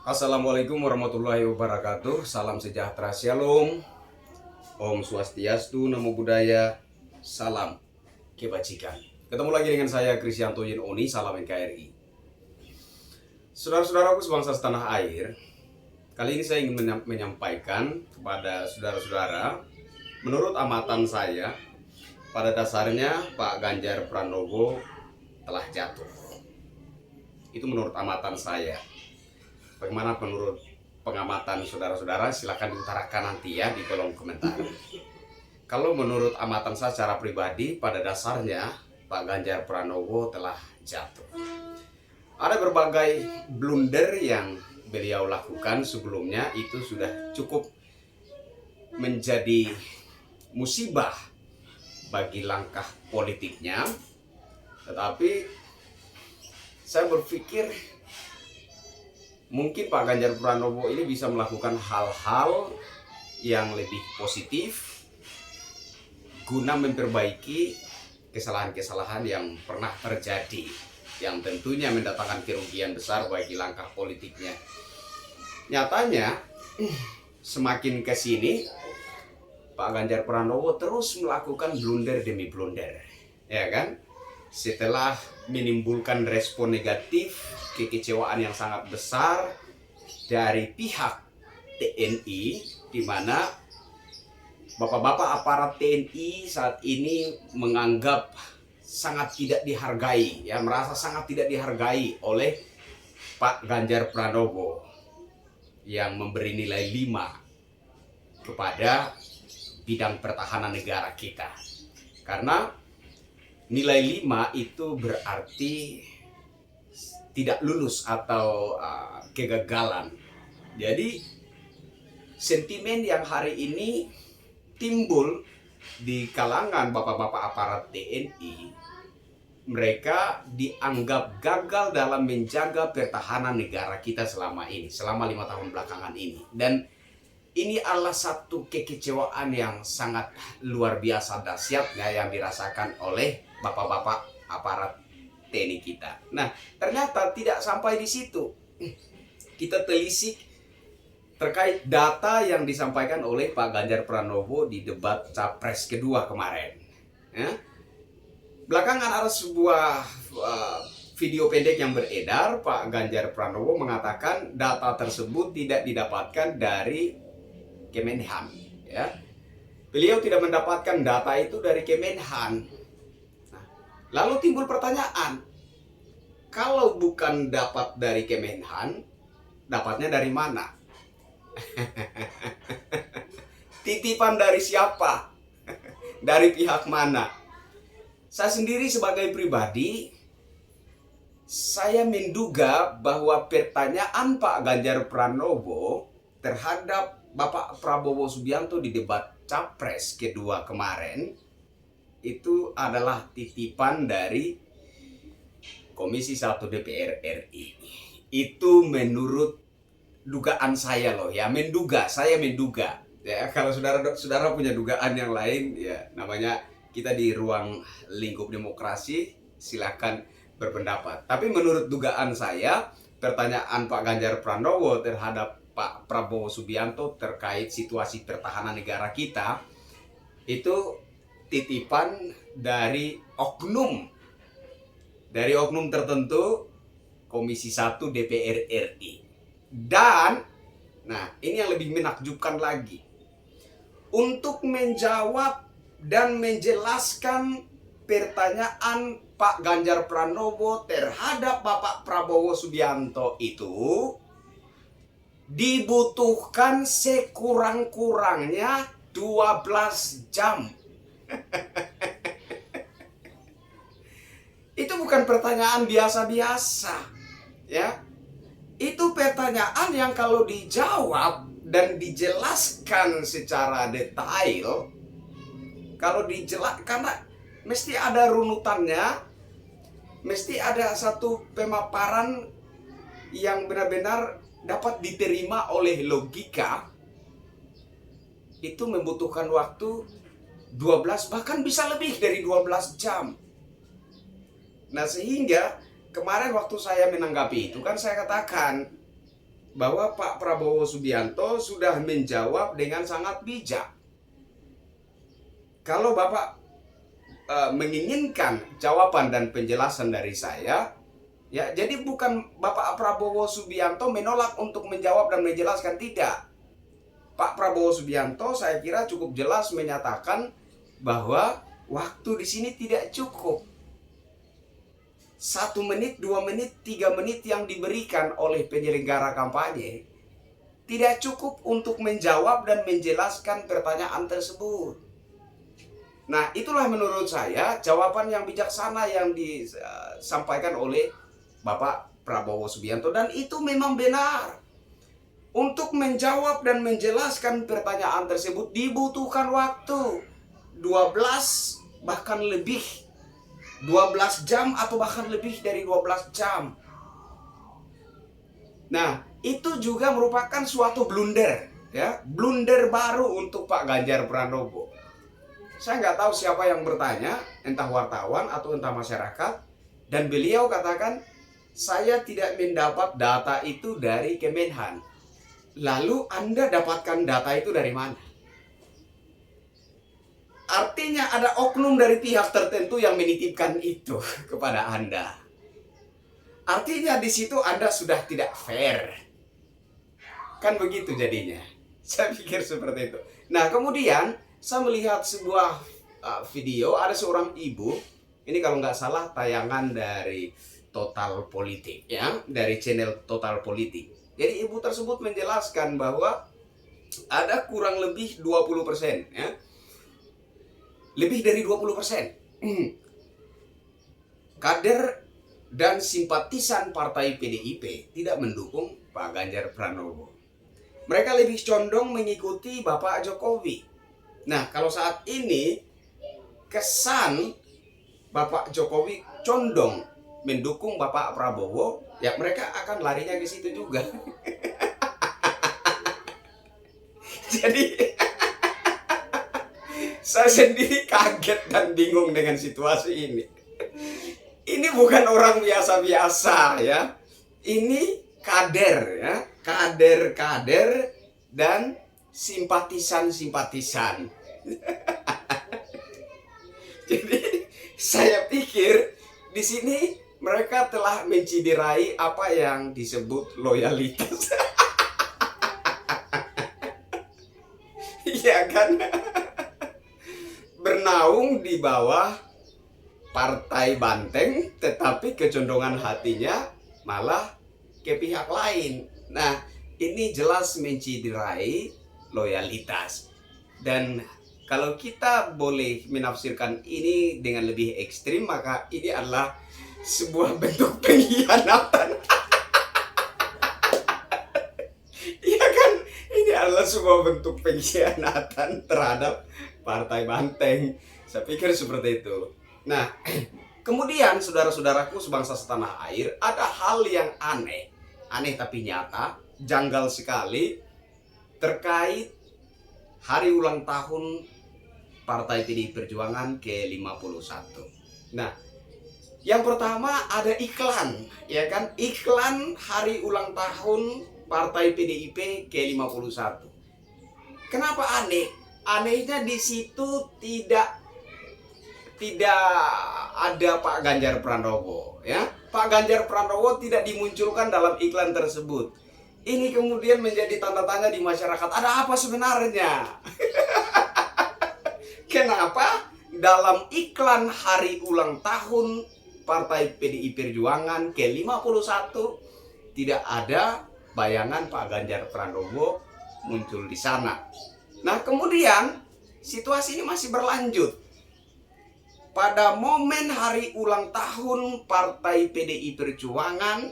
Assalamualaikum warahmatullahi wabarakatuh. Salam sejahtera, shalom. Om Swastiastu, Namo Buddhaya, salam kebajikan. Ketemu lagi dengan saya Krisyanto Yen Oni, salam NKRI. Saudara-saudaraku sebangsa setanah air, kali ini saya ingin menyampaikan kepada saudara-saudara, menurut amatan saya, pada dasarnya Pak Ganjar Pranowo telah jatuh. Itu menurut amatan saya. Bagaimana menurut pengamatan saudara-saudara? Silahkan diutarakan nanti ya di kolom komentar. Kalau menurut amatan saya secara pribadi, pada dasarnya Pak Ganjar Pranowo telah jatuh. Ada berbagai blunder yang beliau lakukan sebelumnya, itu sudah cukup menjadi musibah bagi langkah politiknya. Tetapi saya berpikir mungkin Pak Ganjar Pranowo ini bisa melakukan hal-hal yang lebih positif guna memperbaiki kesalahan-kesalahan yang pernah terjadi, yang tentunya mendatangkan kerugian besar bagi langkah politiknya. Nyatanya semakin ke sini Pak Ganjar Pranowo terus melakukan blunder demi blunder, ya kan? Setelah menimbulkan respon negatif, kekecewaan yang sangat besar dari pihak TNI, di mana bapak-bapak aparat TNI saat ini menganggap sangat tidak dihargai, ya, merasa sangat tidak dihargai oleh Pak Ganjar Pranowo yang memberi nilai 5 kepada bidang pertahanan negara kita. Karena nilai 5 itu berarti tidak lulus atau kegagalan. Jadi sentimen yang hari ini timbul di kalangan bapak-bapak aparat TNI, mereka dianggap gagal dalam menjaga pertahanan negara kita selama 5 tahun belakangan ini. Dan ini adalah satu kekecewaan yang sangat luar biasa dahsyatnya yang dirasakan oleh bapak-bapak aparat TNI kita. Nah, ternyata tidak sampai di situ. Kita telisik terkait data yang disampaikan oleh Pak Ganjar Pranowo di debat Capres kedua kemarin. Ya. Belakangan ada sebuah video pendek yang beredar. Pak Ganjar Pranowo mengatakan data tersebut tidak didapatkan dari Kemenhan. Ya. Beliau tidak mendapatkan data itu dari Kemenhan. Lalu timbul pertanyaan, kalau bukan dapat dari Kemenhan, dapatnya dari mana? Titipan dari siapa? Dari pihak mana? Saya sendiri sebagai pribadi, saya menduga bahwa pertanyaan Pak Ganjar Pranowo terhadap Bapak Prabowo Subianto di debat Capres kedua kemarin itu adalah titipan dari Komisi 1 DPR RI. Itu menurut dugaan saya loh ya, saya menduga. Ya, kalau saudara punya dugaan yang lain, ya namanya kita di ruang lingkup demokrasi, silakan berpendapat. Tapi menurut dugaan saya, pertanyaan Pak Ganjar Pranowo terhadap Pak Prabowo Subianto terkait situasi pertahanan negara kita itu titipan dari oknum tertentu Komisi 1 DPR RI. Dan nah, ini yang lebih menakjubkan lagi. Untuk menjawab dan menjelaskan pertanyaan Pak Ganjar Pranowo terhadap Bapak Prabowo Subianto itu dibutuhkan sekurang-kurangnya 12 jam. Itu bukan pertanyaan biasa-biasa, ya. Itu pertanyaan yang kalau dijawab dan dijelaskan secara detail, karena mesti ada runutannya, mesti ada satu pemaparan yang benar-benar dapat diterima oleh logika. Itu membutuhkan waktu 12, bahkan bisa lebih dari 12 jam. Nah, sehingga kemarin waktu saya menanggapi itu kan saya katakan bahwa Pak Prabowo Subianto sudah menjawab dengan sangat bijak. Kalau Bapak menginginkan jawaban dan penjelasan dari saya, ya, jadi bukan Bapak Prabowo Subianto menolak untuk menjawab dan menjelaskan, tidak. Pak Prabowo Subianto saya kira cukup jelas menyatakan bahwa waktu di sini tidak cukup. 1 menit, 2 menit, 3 menit yang diberikan oleh penyelenggara kampanye tidak cukup untuk menjawab dan menjelaskan pertanyaan tersebut. Nah, itulah menurut saya jawaban yang bijaksana yang disampaikan oleh Bapak Prabowo Subianto, dan itu memang benar. Untuk menjawab dan menjelaskan pertanyaan tersebut dibutuhkan waktu 12 bahkan lebih, 12 jam atau bahkan lebih dari 12 jam. Nah, itu juga merupakan suatu blunder, ya, blunder baru untuk Pak Ganjar Pranowo. Saya nggak tahu siapa yang bertanya, entah wartawan atau entah masyarakat, dan beliau katakan, saya tidak mendapat data itu dari Kemenhan. Lalu Anda dapatkan data itu dari mana? Artinya ada oknum dari pihak tertentu yang menitipkan itu kepada Anda. Artinya di situ Anda sudah tidak fair. Kan begitu jadinya. Saya pikir seperti itu. Nah, kemudian saya melihat sebuah video, ada seorang ibu, ini kalau nggak salah tayangan dari Total Politik, ya, dari channel Total Politik. Jadi ibu tersebut menjelaskan bahwa ada kurang lebih 20%, ya, lebih dari 20% kader dan simpatisan partai PDIP tidak mendukung Pak Ganjar Pranowo. Mereka lebih condong mengikuti Bapak Jokowi. Nah, kalau saat ini kesan Bapak Jokowi condong mendukung Bapak Prabowo, ya mereka akan larinya ke situ juga. Jadi saya sendiri kaget dan bingung dengan situasi ini. Ini bukan orang biasa-biasa, ya. Ini kader, ya, kader-kader dan simpatisan-simpatisan. Jadi saya pikir di sini mereka telah menciderai apa yang disebut loyalitas. Iya kan? Bernaung di bawah partai banteng, tetapi kecondongan hatinya malah ke pihak lain. Nah, ini jelas menciderai loyalitas. Dan kalau kita boleh menafsirkan ini dengan lebih ekstrim, maka ini adalah sebuah bentuk pengkhianatan. Iya kan? Ini adalah sebuah bentuk pengkhianatan terhadap partai banteng. Saya pikir seperti itu. Nah, kemudian saudara-saudaraku sebangsa setanah air, ada hal yang aneh. Aneh tapi nyata, janggal sekali terkait hari ulang tahun Partai PDI Perjuangan ke-51. Nah, yang pertama ada iklan, ya kan? Iklan hari ulang tahun Partai PDIP ke-51. Kenapa aneh? Anehnya di situ tidak ada Pak Ganjar Pranowo, ya. Pak Ganjar Pranowo tidak dimunculkan dalam iklan tersebut. Ini kemudian menjadi tanda tanya di masyarakat. Ada apa sebenarnya? Kenapa dalam iklan hari ulang tahun Partai PDI Perjuangan ke-51 tidak ada bayangan Pak Ganjar Pranowo muncul di sana? Nah, kemudian situasi ini masih berlanjut. Pada momen hari ulang tahun Partai PDI Perjuangan,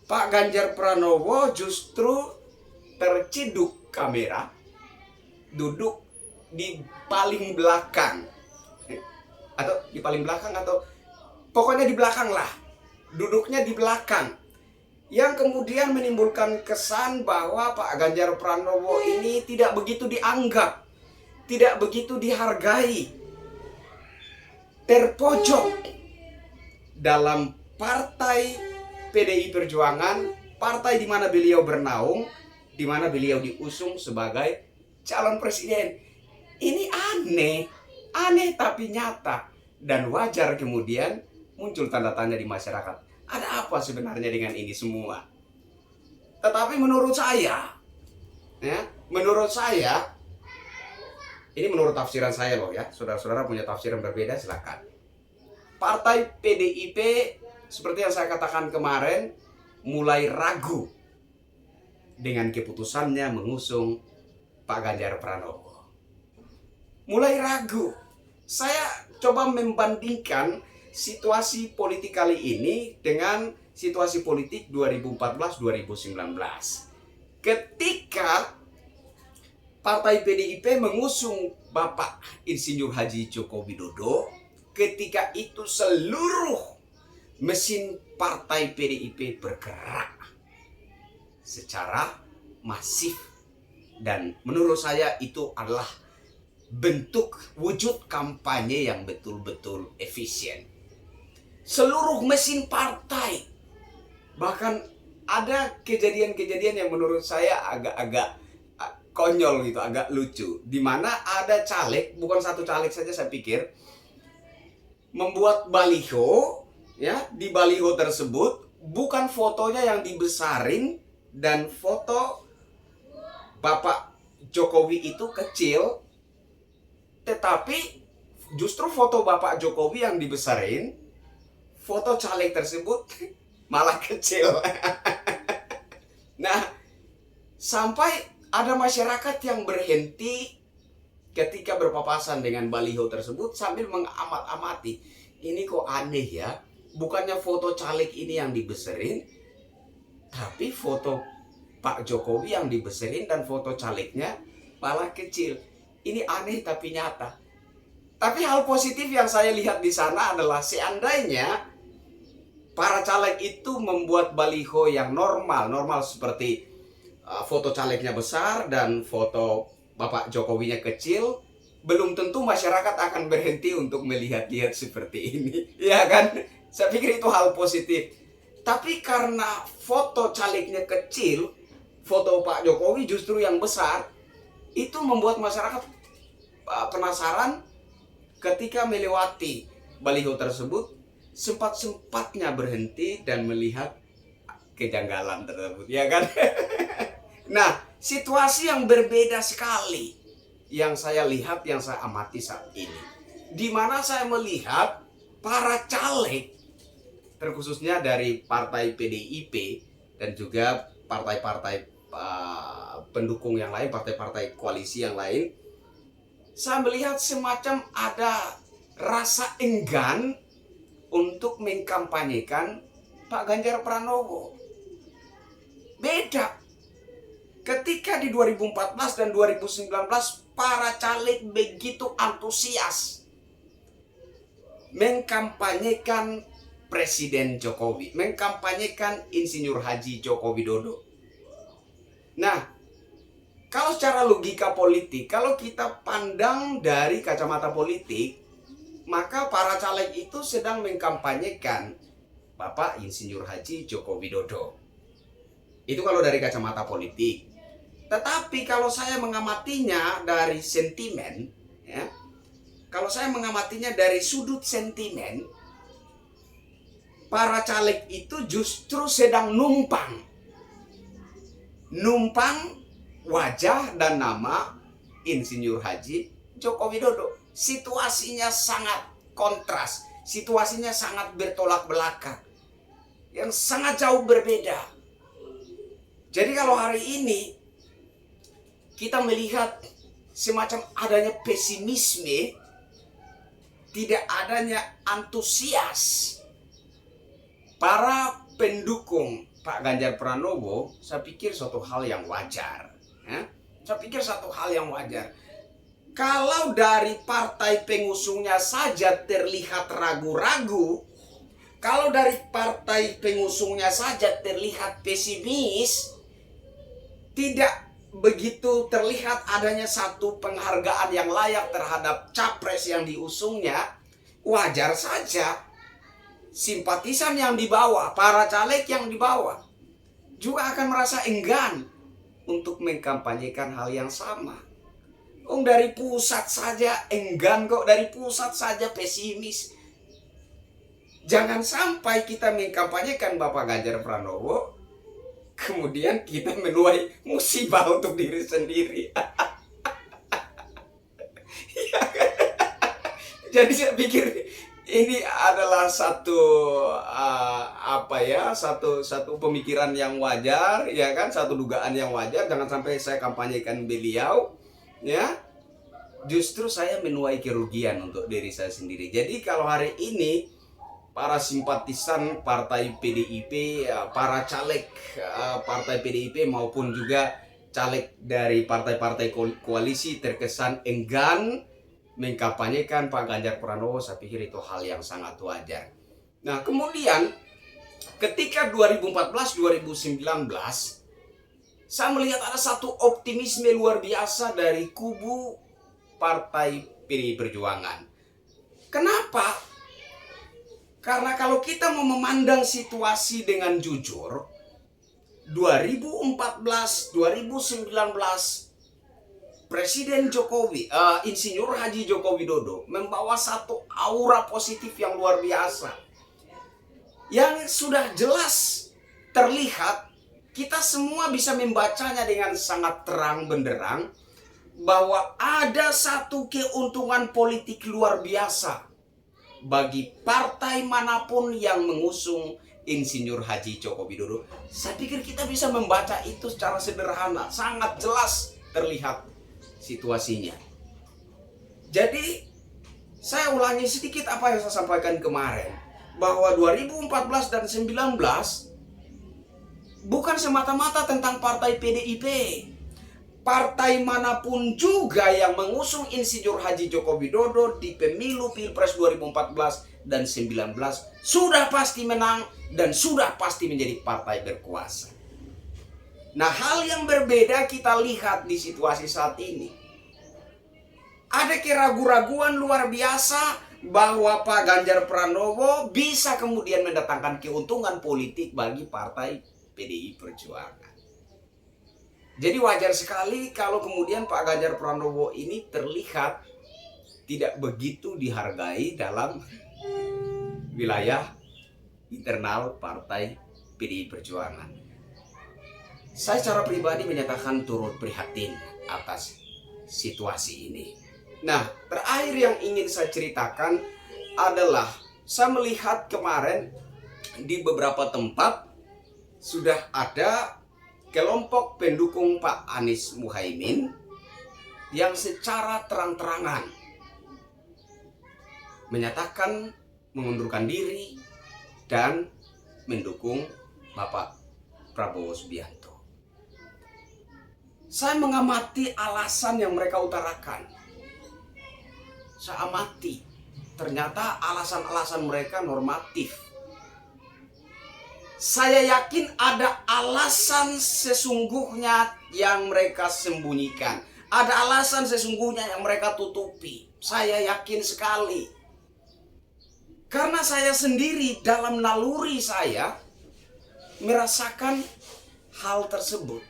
Pak Ganjar Pranowo justru terciduk kamera, duduk di paling belakang, atau di paling belakang, atau pokoknya di belakang lah, duduknya di belakang, yang kemudian menimbulkan kesan bahwa Pak Ganjar Pranowo ini tidak begitu dianggap, tidak begitu dihargai, terpojok dalam Partai PDI Perjuangan. partai di mana beliau bernaung, di mana beliau diusung sebagai calon presiden. Ini aneh tapi nyata, dan wajar kemudian muncul tanda tanya di masyarakat. Ada apa sebenarnya dengan ini semua? Tetapi menurut saya, ini menurut tafsiran saya loh ya. Saudara-saudara punya tafsiran berbeda, silakan. Partai PDIP seperti yang saya katakan kemarin mulai ragu dengan keputusannya mengusung Pak Ganjar Pranowo. Mulai ragu. Saya coba membandingkan situasi politik kali ini dengan situasi politik 2014-2019. Ketika Partai PDIP mengusung Bapak Insinyur Haji Joko Widodo, ketika itu seluruh mesin Partai PDIP bergerak secara masif, dan menurut saya itu adalah bentuk wujud kampanye yang betul-betul efisien. Seluruh mesin partai, bahkan ada kejadian-kejadian yang menurut saya agak-agak konyol gitu, agak lucu, di mana ada caleg, bukan satu caleg saja saya pikir, membuat baliho, ya, di baliho tersebut bukan fotonya yang dibesarin dan foto Bapak Jokowi itu kecil, tetapi justru foto Bapak Jokowi yang dibesarin, foto caleg tersebut malah kecil. Nah, sampai ada masyarakat yang berhenti ketika berpapasan dengan baliho tersebut sambil mengamat-amati. Ini kok aneh ya, bukannya foto caleg ini yang dibesarin, tapi foto Pak Jokowi yang dibesarin dan foto calegnya malah kecil. Ini aneh tapi nyata. Tapi hal positif yang saya lihat di sana adalah seandainya para caleg itu membuat baliho yang normal seperti foto calegnya besar dan foto Bapak Jokowinya kecil, belum tentu masyarakat akan berhenti untuk melihat-lihat seperti ini. Ya kan? Saya pikir itu hal positif. Tapi karena foto calegnya kecil, foto Pak Jokowi justru yang besar, itu membuat masyarakat penasaran ketika melewati baliho tersebut, sempat-sempatnya berhenti dan melihat kejanggalan tersebut, ya kan? Nah, situasi yang berbeda sekali yang saya lihat, yang saya amati saat ini, di mana saya melihat para caleg, terkhususnya dari partai PDIP dan juga partai-partai pendukung yang lain, partai-partai koalisi yang lain, saya melihat semacam ada rasa enggan untuk mengkampanyekan Pak Ganjar Pranowo. Beda. Ketika di 2014 dan 2019 para caleg begitu antusias mengkampanyekan Presiden Jokowi, mengkampanyekan Insinyur Haji Joko Widodo. Nah, kalau secara logika politik, kalau kita pandang dari kacamata politik, maka para caleg itu sedang mengkampanyekan Bapak Insinyur Haji Joko Widodo. Itu kalau dari kacamata politik. Tetapi kalau saya mengamatinya dari sentimen, ya, kalau saya mengamatinya dari sudut sentimen, para caleg itu justru sedang numpang wajah dan nama Insinyur Haji Joko Widodo. Situasinya sangat kontras, situasinya sangat bertolak belakang, yang sangat jauh berbeda. Jadi kalau hari ini kita melihat semacam adanya pesimisme, tidak adanya antusias para pendukung Pak Ganjar Pranowo, saya pikir suatu hal yang wajar. Ya? Saya pikir satu hal yang wajar. Kalau dari partai pengusungnya saja terlihat ragu-ragu, kalau dari partai pengusungnya saja terlihat pesimis, tidak begitu terlihat adanya satu penghargaan yang layak terhadap capres yang diusungnya, wajar saja simpatisan yang dibawa, para caleg yang dibawa, juga akan merasa enggan untuk mengkampanyekan hal yang sama. Dari pusat saja enggan kok, dari pusat saja pesimis. Jangan sampai kita mengkampanyekan Bapak Ganjar Pranowo, kemudian kita menuai musibah untuk diri sendiri. Jadi saya pikir ini adalah satu satu pemikiran yang wajar, ya kan, satu dugaan yang wajar. Jangan sampai saya kampanyekan beliau, ya. Justru saya menuai kerugian untuk diri saya sendiri. Jadi kalau hari ini para simpatisan partai PDIP, para caleg partai PDIP maupun juga caleg dari partai-partai koalisi terkesan enggan mengkampanyekan Pak Ganjar Pranowo, saya pikir itu hal yang sangat wajar. Nah, kemudian ketika 2014-2019 saya melihat ada satu optimisme luar biasa dari kubu Partai PDI Perjuangan. Kenapa? Karena kalau kita mau memandang situasi dengan jujur, 2014, 2019 Presiden Jokowi, Insinyur Haji Joko Widodo membawa satu aura positif yang luar biasa. Yang sudah jelas terlihat, kita semua bisa membacanya dengan sangat terang benderang, bahwa ada satu keuntungan politik luar biasa bagi partai manapun yang mengusung Insinyur Haji Joko Widodo. Saya pikir kita bisa membaca itu secara sederhana, sangat jelas terlihat situasinya. Jadi saya ulangi sedikit apa yang saya sampaikan kemarin, bahwa 2014 dan 2019 bukan semata-mata tentang partai PDIP. Partai manapun juga yang mengusung Insinyur Haji Joko Widodo di pemilu Pilpres 2014 dan 2019 sudah pasti menang dan sudah pasti menjadi partai berkuasa. Nah, hal yang berbeda kita lihat di situasi saat ini. Ada keraguan-raguan luar biasa bahwa Pak Ganjar Pranowo bisa kemudian mendatangkan keuntungan politik bagi partai PDI Perjuangan. Jadi wajar sekali kalau kemudian Pak Ganjar Pranowo ini terlihat tidak begitu dihargai dalam wilayah internal partai PDI Perjuangan. Saya secara pribadi menyatakan turut prihatin atas situasi ini. Nah, terakhir yang ingin saya ceritakan adalah saya melihat kemarin di beberapa tempat sudah ada kelompok pendukung Pak Anies Muhaimin yang secara terang-terangan menyatakan mengundurkan diri dan mendukung Bapak Prabowo Subianto. Saya mengamati alasan yang mereka utarakan. Saya amati, ternyata alasan-alasan mereka normatif. Saya yakin ada alasan sesungguhnya yang mereka sembunyikan. Ada alasan sesungguhnya yang mereka tutupi. Saya yakin sekali. Karena saya sendiri dalam naluri saya merasakan hal tersebut.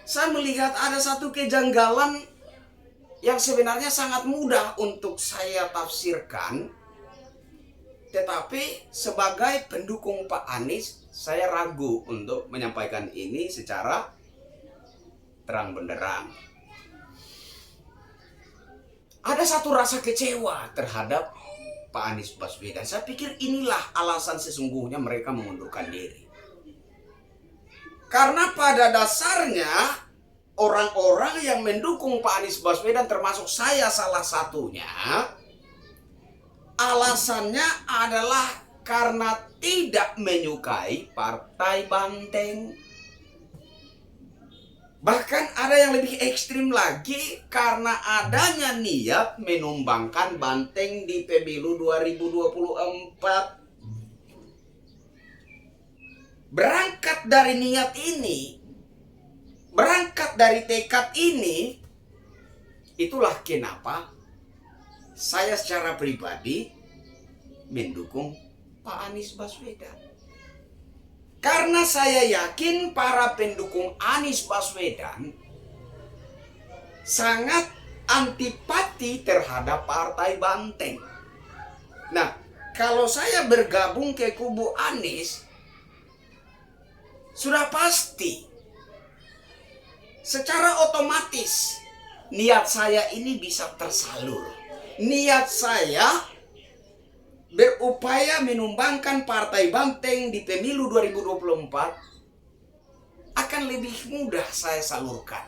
Saya melihat ada satu kejanggalan yang sebenarnya sangat mudah untuk saya tafsirkan. Tetapi sebagai pendukung Pak Anies, saya ragu untuk menyampaikan ini secara terang benderang. Ada satu rasa kecewa terhadap Pak Anies Baswedan. Saya pikir inilah alasan sesungguhnya mereka mengundurkan diri. Karena pada dasarnya orang-orang yang mendukung Pak Anies Baswedan, termasuk saya salah satunya, alasannya adalah karena tidak menyukai Partai Banteng. Bahkan ada yang lebih ekstrim lagi, karena adanya niat menumbangkan Banteng di pemilu 2024. Berangkat dari niat ini, berangkat dari tekad ini, itulah kenapa saya secara pribadi mendukung Pak Anies Baswedan. Karena saya yakin para pendukung Anies Baswedan sangat antipati terhadap Partai Banteng. Nah, kalau saya bergabung ke kubu Anies, sudah pasti secara otomatis niat saya ini bisa tersalur. Niat saya berupaya menumbangkan Partai Banteng di pemilu 2024 akan lebih mudah saya salurkan.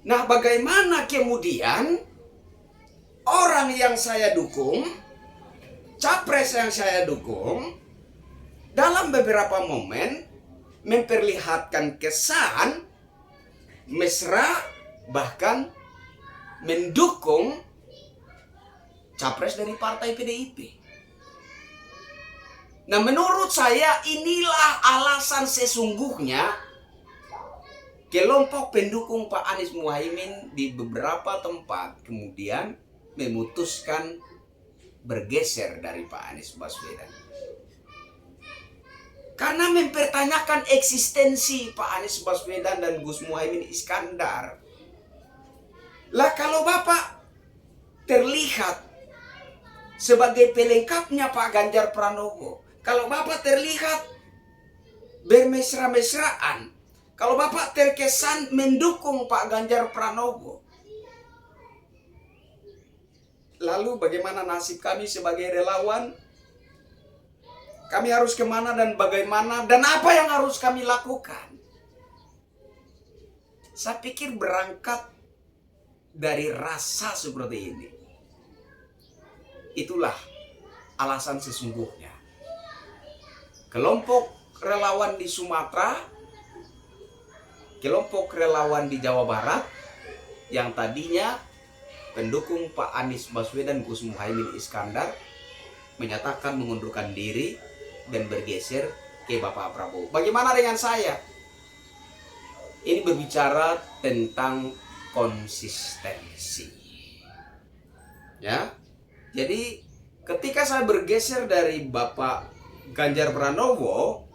Nah, bagaimana kemudian orang yang saya dukung, capres yang saya dukung, dalam beberapa momen memperlihatkan kesan mesra, bahkan mendukung capres dari partai PDIP. Nah, menurut saya inilah alasan sesungguhnya kelompok pendukung Pak Anies Muhaimin di beberapa tempat kemudian memutuskan bergeser dari Pak Anies Baswedan. Karena mempertanyakan eksistensi Pak Anies Baswedan dan Gus Muhaimin Iskandar. Lah, kalau Bapak terlihat sebagai pelengkapnya Pak Ganjar Pranowo, kalau Bapak terlihat bermesra-mesraan, kalau Bapak terkesan mendukung Pak Ganjar Pranowo, lalu bagaimana nasib kami sebagai relawan? Kami harus kemana dan bagaimana dan apa yang harus kami lakukan? Saya pikir berangkat dari rasa seperti ini. Itulah alasan sesungguhnya. Kelompok relawan di Sumatera, kelompok relawan di Jawa Barat yang tadinya pendukung Pak Anies Baswedan Gus Muhaimin Iskandar menyatakan mengundurkan diri dan bergeser ke Bapak Prabowo. Bagaimana dengan saya? Ini berbicara tentang konsistensi. Ya. Jadi ketika saya bergeser dari Bapak Ganjar Pranowo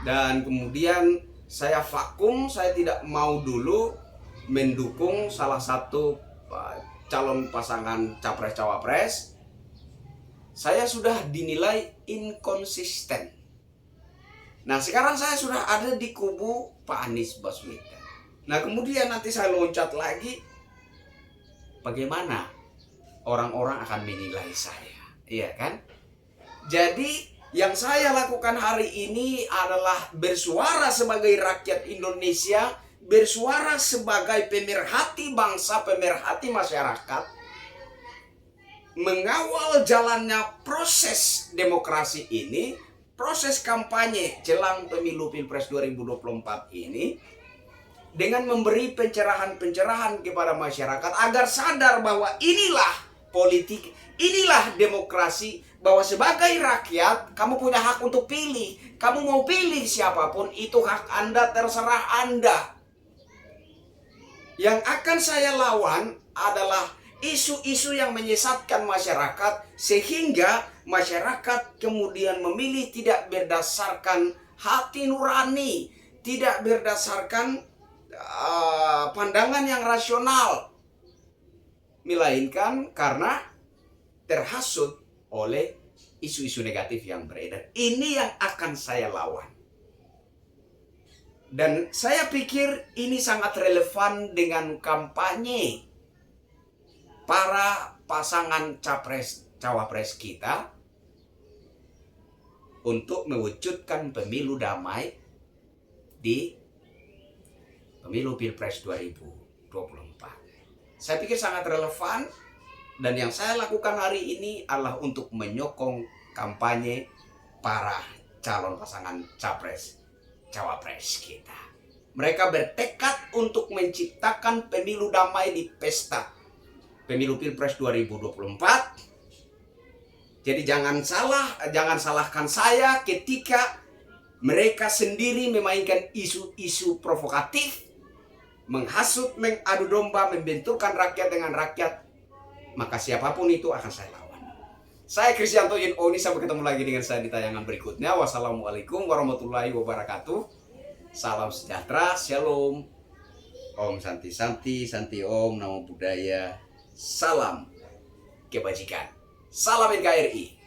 dan kemudian saya vakum, saya tidak mau dulu mendukung salah satu calon pasangan capres-cawapres, saya sudah dinilai inkonsisten. Nah, sekarang saya sudah ada di kubu Pak Anies Baswedan. Nah, kemudian nanti saya loncat lagi, bagaimana orang-orang akan menilai saya, iya kan? Jadi yang saya lakukan hari ini adalah bersuara sebagai rakyat Indonesia, bersuara sebagai pemerhati bangsa, pemerhati masyarakat, mengawal jalannya proses demokrasi ini, proses kampanye jelang pemilu Pilpres 2024 ini, dengan memberi pencerahan-pencerahan kepada masyarakat agar sadar bahwa inilah politik, inilah demokrasi, bahwa sebagai rakyat kamu punya hak untuk pilih. Kamu mau pilih siapapun, itu hak Anda, terserah Anda. Yang akan saya lawan adalah isu-isu yang menyesatkan masyarakat sehingga masyarakat kemudian memilih tidak berdasarkan hati nurani, tidak berdasarkan pandangan yang rasional, melainkan karena terhasut oleh isu-isu negatif yang beredar. Ini yang akan saya lawan. Dan saya pikir ini sangat relevan dengan kampanye para pasangan capres-cawapres kita untuk mewujudkan pemilu damai di pemilu Pilpres 2024. Saya pikir sangat relevan, dan yang saya lakukan hari ini adalah untuk menyokong kampanye para calon pasangan capres-cawapres kita. Mereka bertekad untuk menciptakan pemilu damai di pesta pemilu Pilpres 2024. Jadi jangan salahkan saya ketika mereka sendiri memainkan isu-isu provokatif, menghasut, mengadu domba, membenturkan rakyat dengan rakyat, maka siapapun itu akan saya lawan. Saya Krisyanto Oni, sampai ketemu lagi dengan saya di tayangan berikutnya. Wassalamualaikum warahmatullahi wabarakatuh. Salam sejahtera, shalom. Om Santi Santi, Santi Om, Namo Buddhaya. Salam kebajikan. Salam NKRI.